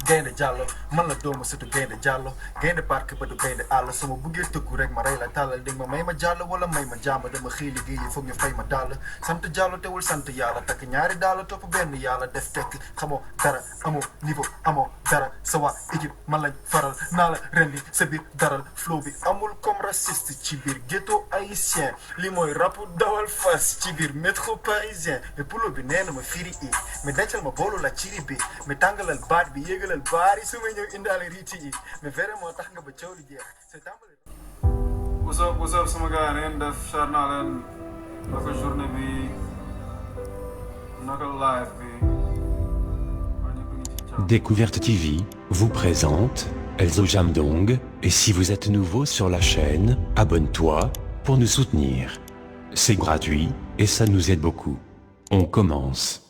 gaynde jàllo man la doomu surtout gaynde jàllo gaynde park ba du gaynde àll sama buggee tëggu rek ma rey la tàllal dégg ma may ma jàll wala may ma jàmba dama xëy liggéey yi foog ñu fay ma dàll sant jàllo teewul sant yàlla takk ñaari dàll topp benn yàlla def tekk xamoo dara amoo niveau amoo dara sa waa équipe man lañ faral naa la rendi sa biir daral flow bi amul comme raciste ci biir ghetto haïtien li mooy rapu dawal fas ci biir métro parisien mais pulo bi nee na ma firi i mais dencal ma boolu la ciri bi mais tàngalal baat bi yéegalal baari su may ñëw indaale riiti yi mais vraiment tax nga ba coow li jeex c'est tàmbali. what's up sama gars yi ngeen def char naa leen naka journée bi naka live bi. Découverte TV vous présente Elzo Jamdong, et si vous êtes nouveau sur la chaîne, abonne-toi pour nous soutenir. C'est gratuit et ça nous aide beaucoup. On commence.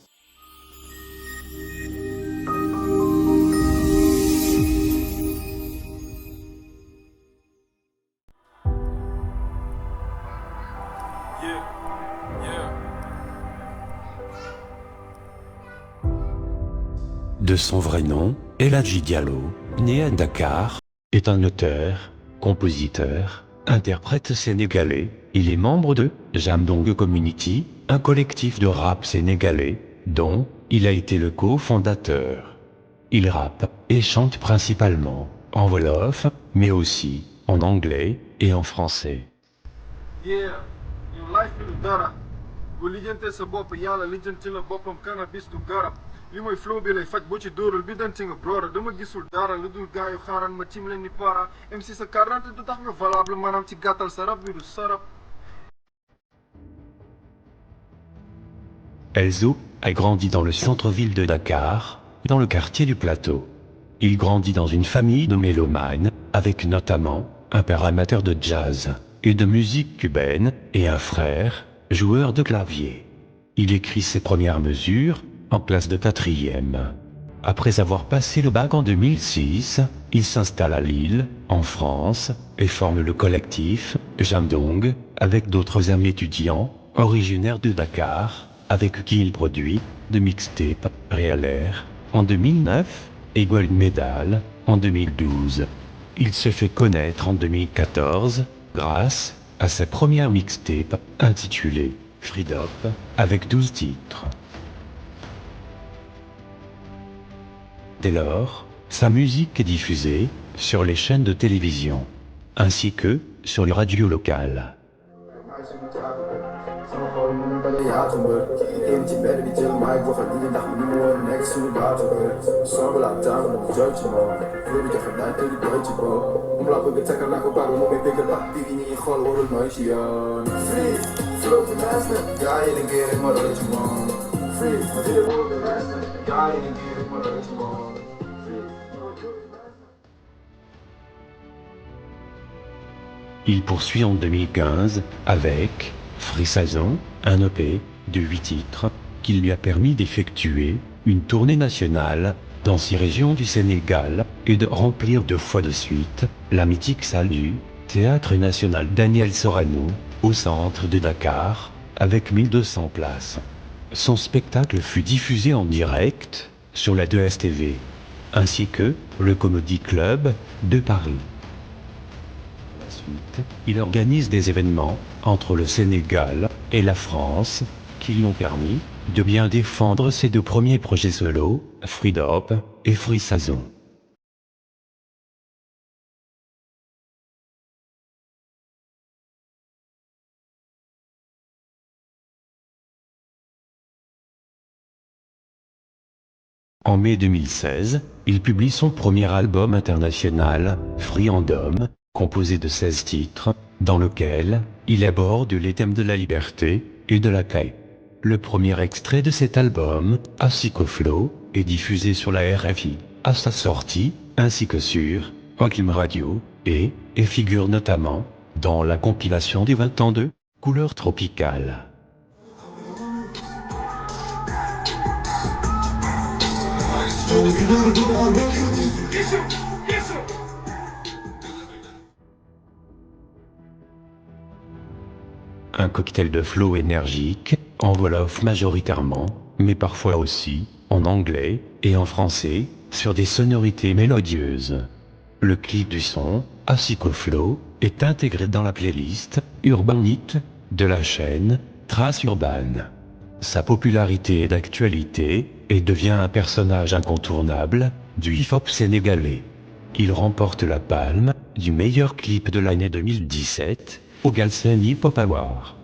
De son vrai nom, El Hadji Diallo, né à Dakar, est un auteur, compositeur, interprète sénégalais. Il est membre de Jamdong Community, un collectif de rap sénégalais, dont il a été le cofondateur. Il rappe et chante principalement en wolof, mais aussi en anglais et en français. Yeah, your life is dara. Bu lijjante sa bopp yàlla lijjanti la boppam cannabis du garab li mooy flow bi lay faj boo ci dóoral bi danti nga broora dama gisul dara lu dul gaayu xaaraan ma tim leen ni para MC sa carte du tax nga valable maanaam ci gàttal sa rab bi du sarab. Elzo a grandi dans le centre-ville de Dakar, dans le quartier du Plateau. Il grandit dans une famille de mélomanes, avec notamment un père amateur de jazz et de musique cubaine, et un frère, joueur de clavier. Il écrit ses premières mesures en classe de 4e. Après avoir passé le bac en 2006, il s'installe à Lille, en France, et forme le collectif Jamdong, avec d'autres amis étudiants, originaires de Dakar, avec qui il produit de mixtapes Réalair en 2009 et Gold Medal en 2012. Il se fait connaître en 2014 grâce à sa première mixtape intitulée Freedom avec 12 titres. Dès lors, sa musique est diffusée sur les chaînes de télévision, ainsi que sur les radios locales. Il poursuit en 2015 avec Free Saison, un EP de 8 titres qui lui a permis d'effectuer une tournée nationale dans 6 régions du Sénégal et de remplir 2 fois de suite la mythique salle du Théâtre National Daniel Sorano au centre de Dakar avec 1200 places. Son spectacle fut diffusé en direct sur la 2STV ainsi que le Comedy Club de Paris. Ensuite, il organise des événements entre le Sénégal et la France qui lui ont permis de bien défendre ses 2 premiers projets solo, Freedom et Free Saison. En mai 2016, il publie son premier album international, Freedom, composé de 16 titres, dans lequel il aborde les thèmes de la liberté et de la paix. Le premier extrait de cet album, Asiko Flow, est diffusé sur la RFI à sa sortie, ainsi que sur Hakim Radio, et figure notamment dans la compilation des 20 ans de Couleurs tropicales. Un cocktail de flow énergique, en wolof majoritairement, mais parfois aussi en anglais et en français, sur des sonorités mélodieuses. Le clip du son, Asico Flow, est intégré dans la playlist Urban Hit de la chaîne Trace Urban. Sa popularité est d'actualité et devient un personnage incontournable du hip-hop sénégalais. Il remporte la palme du meilleur clip de l'année 2017 au Galsen Hip Hop Award.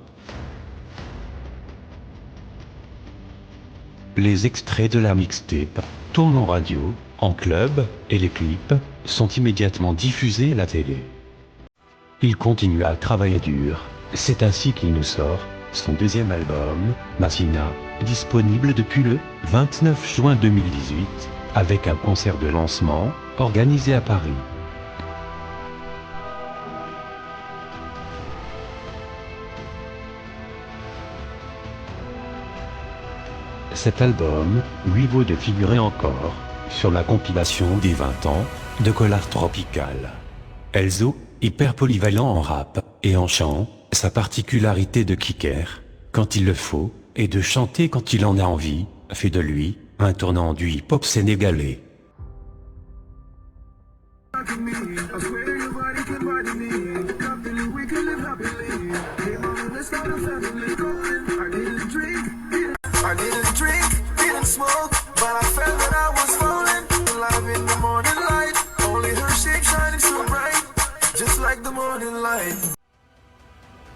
Les extraits de la mixtape tournent en radio, en club, et les clips sont immédiatement diffusés à la télé. Il continue à travailler dur, c'est ainsi qu'il nous sort son deuxième album, Massina, disponible depuis le 29 juin 2018, avec un concert de lancement organisé à Paris. Cet album lui vaut de figurer encore sur la compilation des 20 ans de Collard Tropical. Elzo, hyper polyvalent en rap et en chant, sa particularité de kicker, quand il le faut, et de chanter quand il en a envie, fait de lui un tournant du hip-hop sénégalais.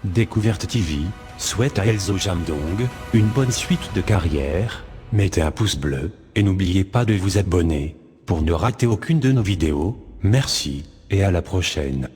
Découverte TV souhaite à Elzo Jamdong une bonne suite de carrière, mettez un pouce bleu, et n'oubliez pas de vous abonner, pour ne rater aucune de nos vidéos, merci, et à la prochaine.